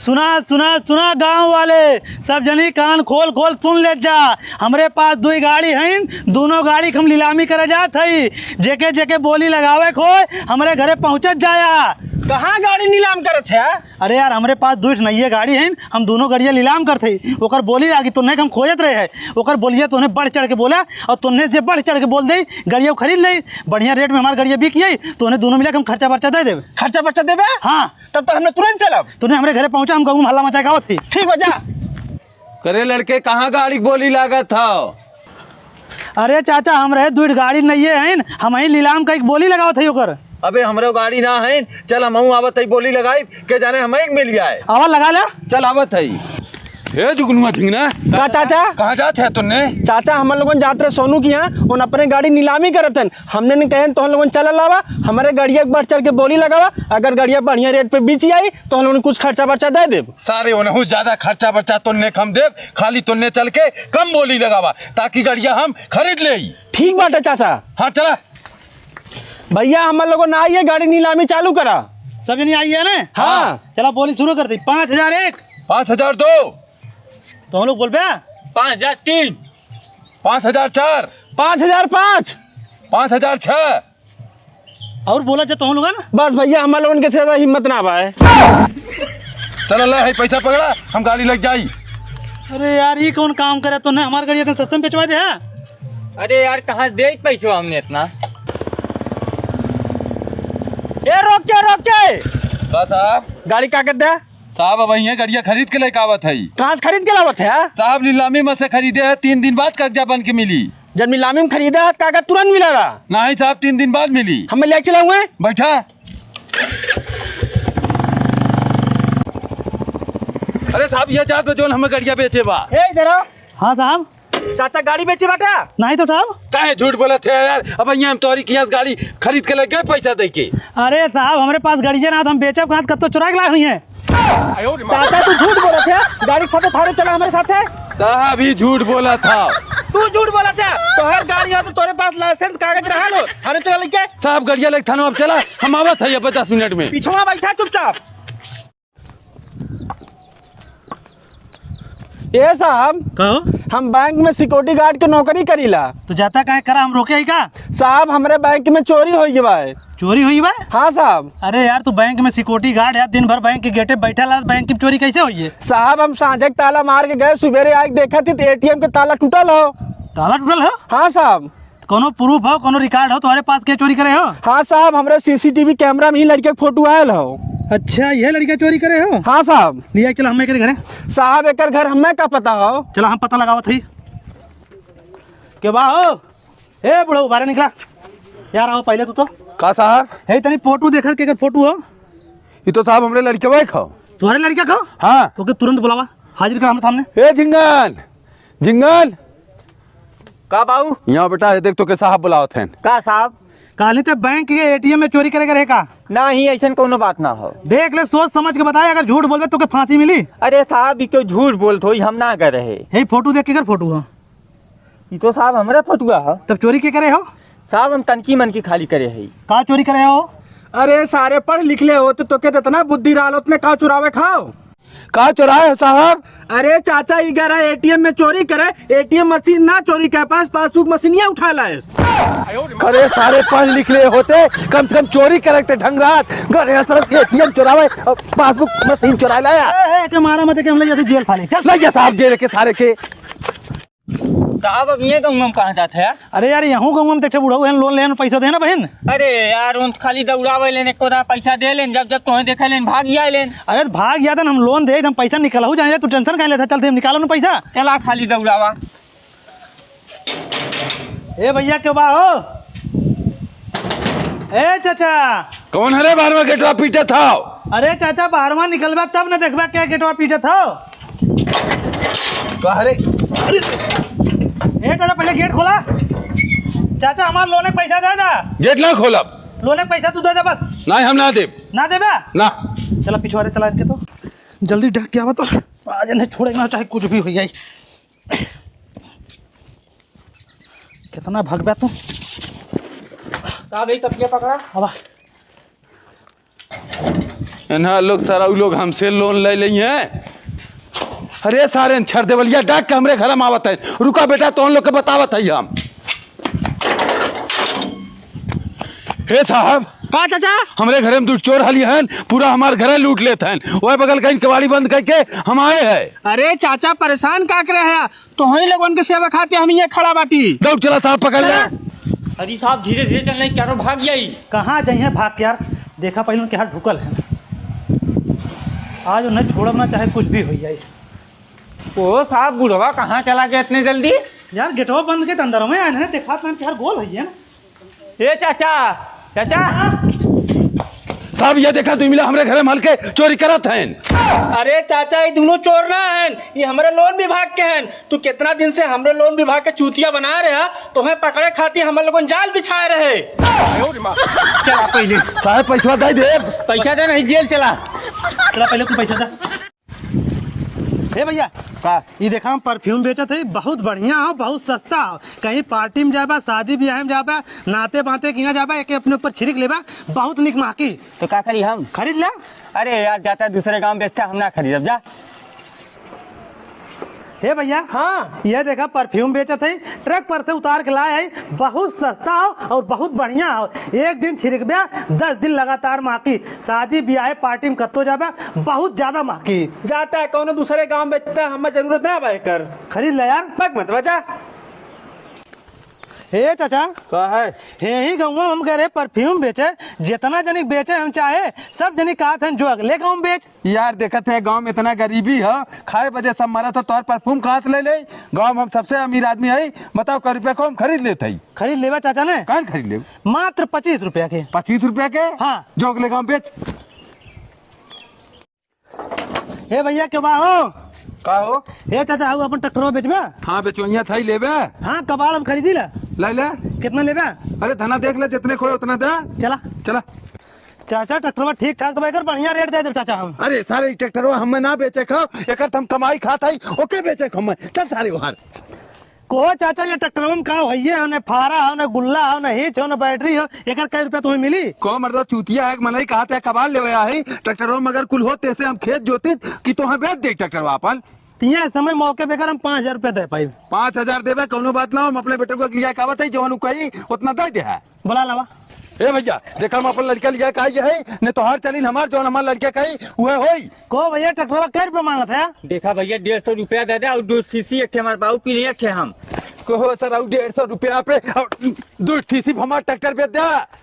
सुना सुना सुना गांव वाले सब जनी कान खोल खोल सुन ले जा। हमरे पास 2 गाड़ी हैं, दोनों गाड़ी हम नीलामी करे जात हई। जेके जेके बोली लगावे खोए हमरे घरे पहुँचत जाया। कहाँ गाड़ी नीलाम करत है? अरे यार हमरे पास 2 नई गाड़ी हैं, हम दोनों गाड़ियाँ नीलाम करते। ओकर बोली लागी तो नहीं हम खोजत रहे है। ओकर बोलिए तो बढ़ चढ़ के बोला और तुमने जे बढ़ चढ़ के बोल दी गाड़िया खरीद ली बढ़िया रेट में हमारी गाड़िया बिक गई तो उन्हें दोनों मिला हम खर्चा बर्चा दे देवे। खर्चा बर्चा देवे? हाँ तब तो हमने तुरंत चलब। तूने हमारे घरे पहुँचा, हम गहूँ हल्ला मचा गाँव थी। ठीक हो जा। करे लड़के कहाँ गाड़ी बोली लागत था? अरे चाचा हमरे 2 गाड़ी नहीं है, हम ही नीलाम का एक बोली लगाओ थे ओकर। अबे हमरे गाड़ी ना है, चल हम आवत है बोली लगाई के जाने हमें मिल जाए। आवाज लगा ला। चल आवत है। ए जुगनुआ ठिंगना का चाचा? कहाँ जाते है तुमने? चाचा हम लोगन जात रहे सोनू की यहाँ, उन अपने गाड़ी नीलामी करत हन। हमने ने कहे तो हम लोगन चल लावा, हमारे गाड़िया बढ़ चढ़ के बोली लगावा। अगर गाड़िया बढ़िया रेट पे बेची आई तो हम लोगन कुछ खर्चा बर्चा दे देव। सारे उन्हें ज्यादा खर्चा बर्चा तुमने कम देव, खाली तुमने चल के कम बोली लगावा ताकि गाड़िया हम खरीद ले। ठीक बात है चाचा। हाँ चला भैया हम लोगों ने आइए गाड़ी नीलामी चालू करा। सब नहीं आई है ना? हाँ चला बोली शुरू कर दी। 5001 5002 तो हम लोग बोल पे 5003 5004 5005 5006 और बोला जा तो हम लोग ना। बस भैया हम लोगन के ज्यादा हिम्मत ना पाए। चल ला है पैसा पकड़ा, हम गाड़ी लग जाई। अरे यार ये कौन काम करे तूने? हमारी गाड़ी इतना सस्ते में बेचवा दे। अरे यार कहाँ दे पैसा हमने इतना? ए रोक के साहब गाड़ी कागज दे। साहब अब यहाँ गाड़िया खरीद के लेके आवत है। कहाँ से खरीद के लावत है? साहब नीलामी में से खरीदे है, 3 दिन बाद कागजा बन के मिली। जब नीलामी में खरीदा है कागज तुरंत मिलेगा? नहीं साहब 3 दिन बाद मिली। हमें ले चले हुए बैठा। अरे साहब ये जात जो हमें गाड़िया बेचे बा। इधर आओ। हाँ साहब। चाचा गाड़ी बेची बाटा? नहीं तो साहब। काहे झूठ बोले थे यार? अब यहाँ हम तोरी की गाड़ी खरीद के ले गए पैसा दे के। अरे साहब हमारे पास गाड़ियाँ ना, हम बेचब कहाँ? कब तो चुरा के लाई हुई है। चाचा तू झूठ बोला था, गाड़ी साथ थारे चला हमारे साथ है। साहब ही झूठ बोला था। तू झूठ बोला था? तो हर गाड़ी तो तेरे पास लाइसेंस कागज रहा लो, थाने चला लेके। साहब गाड़िया लेके थाना अब चला, हम आवत है 50 मिनट में। पीछवा बैठा चुपचाप। ये साहब कहो हम बैंक में सिक्योरिटी गार्ड की नौकरी करीला। तो जाता कहाँ करा, हम रोके ही का? साहब हमारे बैंक में चोरी हो गया है। चोरी हुई बा? हाँ साहब। अरे यार तू बैंक में सिक्योरिटी गार्ड है, दिन भर बैंक के गेटे बैठा ला, बैंक की चोरी कैसे हुई है? साहब हम सांझे ताला मार के गए, सुबेरे आके देखा थी तो एटीएम के ताला टूटल हो। ताला टूटल हो? हाँ साहब। कोनो प्रूफ हो, कोनो रिकॉर्ड हो तुम्हारे पास के चोरी करे हो? हाँ साहब हमारे सीसीटीवी कैमरा में ही लड़के के फोटो आयल हो। अच्छा ये लड़का चोरी करे हो? हाँ साहब। लिया चलो हमें के घरे। साहब एक घर हमें का पता हो? चलो हम पता लगाओ थी के बा हो। ए बुढ़ऊ बाहर निकला यार। आओ पहले तू तो का साहब है तनी फोटो देखा के फोटो हो। ये तो साहब हमरे लड़के भाई खाओ। तुम्हारे लड़का खाओ? हाँ ओके तुरंत बुलावा, हाजिर कर हमारे सामने। ए झिंगन झिंगन का बाबू? यहाँ बेटा ये देख तो के साहब बुलावत हैं। का साहब? काली तो बैंक के एटीएम में चोरी करे का? ना ही ऐसा कोनो बात ना हो। देख ले सोच समझ के बताए, अगर झूठ बोलबे तो के फांसी मिली। अरे साहब ये क्यों झूठ बोलते हो, हम ना कर रहे। हे फोटो देख के कर फोटो हो। ये तो साहब हमारा फटुआ हो। तब चोरी के करे हो? साहब हम तनकी मन की खाली करे है। का चोरी करे हो? अरे सारे पढ़ लिख ले हो तो के इतना बुद्धि रहा उतने का चुरावे खाओ। का चुराए साहब? अरे चाचा ये कह रहा एटीएम में चोरी करे, एटीएम मशीन ना चोरी करे, पासबुक मशीनिया उठा लाए। करे सारे पढ़ लिख ले होते, कम से कम चोरी करे ढंग रात गरे तरफ एटीएम चुरावे पासबुक मशीन चुरा लाया। ए के मारा मत के हम ले जाते जेल फाले। चल ले जा साहब जेल के सारे के। साहब अब ये कहूँ हम कहाँ जाते हैं? अरे यार यहाँ गाँव में देखे बुढ़ऊ लोन लेने पैसा देना बहन। अरे यार उन खाली दौड़ावे लेने को पैसा दे लेन, जब जब तुम्हें देखा लेन भाग गया लेन। अरे भाग गया था हम लोन दे, हम पैसा निकला हो जाए, तू टेंशन कहाँ लेता? चलते हम निकालो ना पैसा। चला खाली दौड़ावा। ए भैया क्यों बा हो? ए चाचा कौन हरे बार में गेटवा पीटे था? अरे चाचा बाहरवा निकलबा तब न देखबा क्या गेटवा पीटे था। अरे ए चाचा पहले गेट खोला। चाचा हमारा लोन के पैसा दे दा। गेट ना खोलब। लोन के पैसा तू दे दे बस। नहीं हम ना दे। ना देबा ना। चला पिछवाड़े चला के तो जल्दी ढक के आवा तो आज नहीं छोड़ेगा ना, चाहे कुछ भी हो जाए। कितना भगबा तू। साहब एक तकिया पकड़ा। अब इन्हा लोग सारा उ लोग हमसे लोन ले ली हैं। अरे सारे छर देवलिया डाक के हमरे घर में आवत है। रुका बेटा तो उन लोग के बतावत है हम। हे साहब का चाचा? हमरे घरे में दो चोर हली हैं, पूरा हमारे घर लूट लेते हैं। वह बगल कहीं कबाड़ी बंद करके हम आए हैं। अरे चाचा परेशान का करे है? तो वही लोगन के सेवा खाते हम यहाँ खड़ा बाटी। दौड़ चला साहब पकड़ ले। अरे साहब धीरे धीरे चलने क्यारो भाग जाई। कहाँ जाइए भाग के यार, देखा पहले उनके हाथ ढुकल है। आज उन्हें छोड़ब ना चाहे कुछ भी हो जाए। ओ साहब बुढ़वा कहाँ चला गया इतने जल्दी? यार गेटवा बंद के अंदर में आए हैं, देखा तो यार गोल है ना। ए चाचा चाचा साहब ये देखा तुम मिला हमरे घरे माल के चोरी करत हैं। अरे चाचा ये दोनों चोर ना हैं, ये हमारे लोन विभाग के हैं। तू कितना दिन से हमारे लोन विभाग के चूतिया बना रहे हैं, तुम्हें पकड़े खातिर हम लोगों जाल बिछाए रहे। चला पहले साहब पैसा दे दे। पैसा दे नहीं जेल चला। चला पहले तू पैसा दे। हे भैया का ये देखा हम परफ्यूम बेचत है, बहुत बढ़िया हो, बहुत सस्ता हो। कहीं पार्टी में जाबा, शादी ब्याह में जाबा, नाते बाते किया जाबा, एक अपने ऊपर छिड़क लेबा, बहुत निक महकी। तो का करी हम? खरीद ले। अरे यार जाता दूसरे गांव बेचता, हम ना खरीदब जा। हे भैया हाँ ये देखा परफ्यूम बेचत है, ट्रक पर से उतार के लाए है, बहुत सस्ता हो और बहुत बढ़िया हो। एक दिन छिड़कबे 10 दिन लगातार महकी। शादी ब्याह पार्टी में कत्तो जाबे, बहुत ज्यादा महकी। जाता है कौन दूसरे गांव बेचता है, हमें जरूरत ना भाई कर। खरीद ले यार। बक मत बचा। हे चाचा का है हे ही गाँव हम कह रहे परफ्यूम बेचे, जितना जनिक बेचे हम चाहे सब जनिक कहत हैं जो अगले गाँव बेच। यार देखत है गांव में इतना गरीबी है, खाए बजे सब मरा था, तोर परफ्यूम कहाँ से ले ले? गांव में हम सबसे अमीर आदमी है, बताओ क रुपया को हम खरीद लेते हैं। खरीद लेवा चाचा ने? कहाँ खरीद ले? मात्र 25 रुपया के। 25 रुपया के? हाँ। जो अगले गाँव बेच। हे भैया क्यों बा हो? का हो? हे चाचा आओ अपन ट्रैक्टर बेचबे? हाँ बेचवैया था ही लेबे। हाँ कबाड़ हम खरीदी ला। ले ले। कितना लेबे? अरे धना देख ले, जितने खोए उतना दे। चला चला। चाचा ट्रैक्टर ठीक ठाक दबाई कर, बढ़िया रेट दे दे चाचा हम। अरे सारे ट्रैक्टर हमें ना बेचे खाओ, एक हम कमाई खाता ही ओके बेचे हम। चल सारे वहां को चाचा ये ट्रैक्टर में का है? हो न फारा हो, न गुल्ला हो, न हिच हो, न बैटरी हो, एक कई रुपया तुम्हें मिली? को मर्द चूतिया है, मन ही कहा था कबाड़ ले आया है ट्रैक्टरों में। अगर कुल होते से हम खेत जोते कि तो हम बेच दे ट्रैक्टर अपन। तिया समय मौके पे कर हम 5000 रुपया दे पाई। 5000 देवे कोनो बात ना, हम अपने बेटे को लिया कहवत है जो कही उतना दे दे है। बोला लावा। ए भैया देखा हम अपन लड़का लिया कही है ने तोहार चली हमार जो हमार लड़का कही वह होई। को भैया ट्रैक्टर कै रुपया मांगत है? देखा भैया 150 रुपया दे दे और 2 सीसी एक हमारे बाबू पी लिए थे हम। को सर 150 रुपया पे 2 सीसी हमार ट्रैक्टर बेच दे।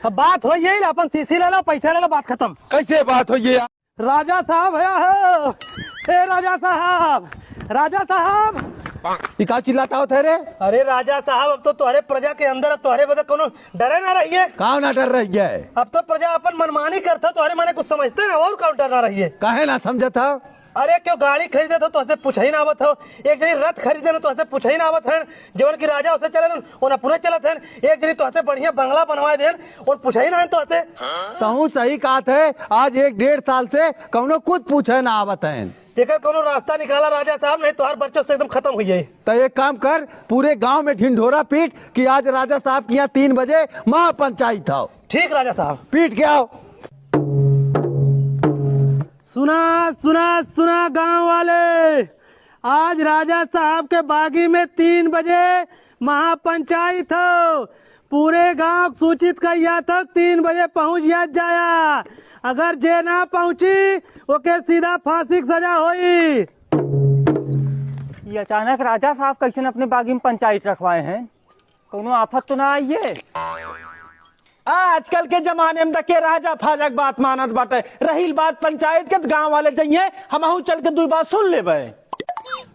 अब बात हो यही, अपन सीसी ले लो, पैसा ले लो, बात खत्म। कैसे बात हो ये? राजा साहब है हो। ए राजा साहब, राजा साहब का चिल्लाता हो थे? अरे राजा साहब अब तो तुम्हारे प्रजा के अंदर, अब तुम्हारे बदे कोनो डरे ना रहिए। कहाँ ना डर रही है? अब तो प्रजा अपन मनमानी करता, तुम्हारे माने कुछ समझते हैं और कौन डर ना रहिए। काहे ना समझता? अरे क्यों गाड़ी खरीदे तो तुझसे पूछ ही ना आवत हो, एक जनी रथ खरीदे तो तुझसे पूछ ही ना आवत है, जीवन की राजा उसे चले उन्हें पूरे चलत है, एक जनी तुझसे बढ़िया बंगला बनवा दे और पूछ ही ना है तुझसे। कहूँ सही बात है, आज 1-1.5 साल से कौनो कुछ पूछे ना आवत है। देखा कोनो रास्ता निकाला राजा साहब, नहीं तो हर बच्चों से एकदम खत्म हुई है। तो एक काम कर, पूरे गांव में ढिंढोरा पीट कि आज राजा साहब की यहाँ 3 बजे महापंचायत था। ठीक राजा साहब, पीट के आओ। सुना सुना सुना गांव वाले, आज राजा साहब के बागी में 3 बजे महापंचायत हो। पूरे गांव सूचित किया था 3 बजे पहुंच जाया। अगर जे ना पहुंची ओके सीधा फांसी की सजा होई। ये अचानक राजा साहब कैसे अपने बागी में पंचायत रखवाए हैं? कोनो आफत तो ना आई है? आजकल के जमाने में के राजा फाजक बात मानत बाटे। रही बात पंचायत के, गांव वाले जाइए हम चल के 2 बात सुन ले।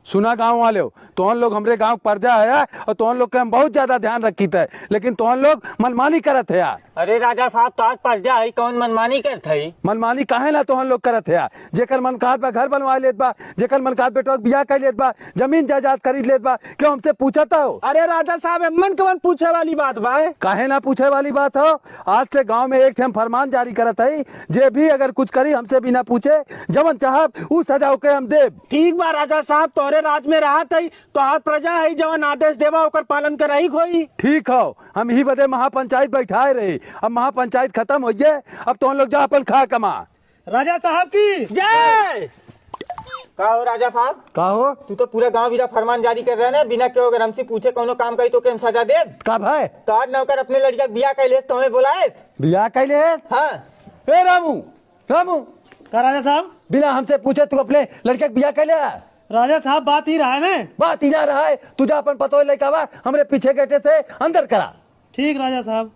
सुना गांव वाले हो, तोहन लोग हमरे गांव पर्जा है और तोहन लोग के हम बहुत ज्यादा ध्यान रखी थे, लेकिन तोहन लोग मनमानी करत है यार। अरे राजा साहब तो आज पर्जा है, कौन मनमानी करत है? मनमानी काहे ना तोहन लोग करत है यार। जेकर मन कहत बा घर बनवा लेत बा, जेकर मन कहत बेटो बियाह कर लेत बा, जमीन जायदाद खरीद लेत बा, क्यों हमसे पूछत हो? अरे राजा साहब मन के मन पूछे वाली बात बा। काहे ना पूछे वाली बात हो? आज से गांव में एक फरमान जारी करत है, जे भी अगर कुछ करी हमसे बिना पूछे जवन चाहब उ सजा के हम देब। ठीक बा राजा साहब, तोहरे राज में रहत है तो आज प्रजा है जवन आदेश देवा ओकर पालन कराई होई। ठीक हो, हम ही बदे महापंचायत बैठाए रहे। अब महापंचायत खत्म हो गए, अब तो हम लोग जा अपन खा कमा। राजा साहब की जय। का हो राजा साहब, का हो तू तो पूरा गांव बिना फरमान जारी कर रहे ना, बिना क्यों अगर हमसे पूछे कोनो काम करी तो क्या सजा दे? का भाई तो आज नौकर अपने लड़का के बियाह कैले तो हमें बुलाए। बियाह कैले है? हाँ ए रामू, रामू का राजा साहब? बिना हमसे पूछे तू अपने लड़के के बियाह कैले है? राजा साहब बात ही रहा है ना। बात ही ना रहा है, तुझा अपन पतो लड़का बा हमरे पीछे गेटे से अंदर करा। ठीक राजा साहब।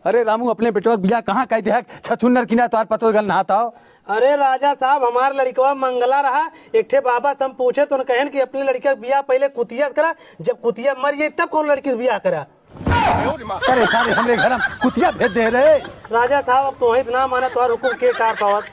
अरे रामू अपने बेटवा बियाह कहाँ कह दिया? छछुन्नर किना तोहार पतो गल नहाता हो। अरे राजा साहब हमार लड़कवा मंगला रहा, एक ठे बाबा से हम पूछे तो कहन कि अपने लड़के का बियाह पहले कुतिया करा, जब कुतिया मर गई तब कौन लड़की से बियाह करा। अरे सारे हमरे घर में कुतिया भेज दे रहे। राजा साहब अब तो इतना माना तो हुकुम के कार पावत।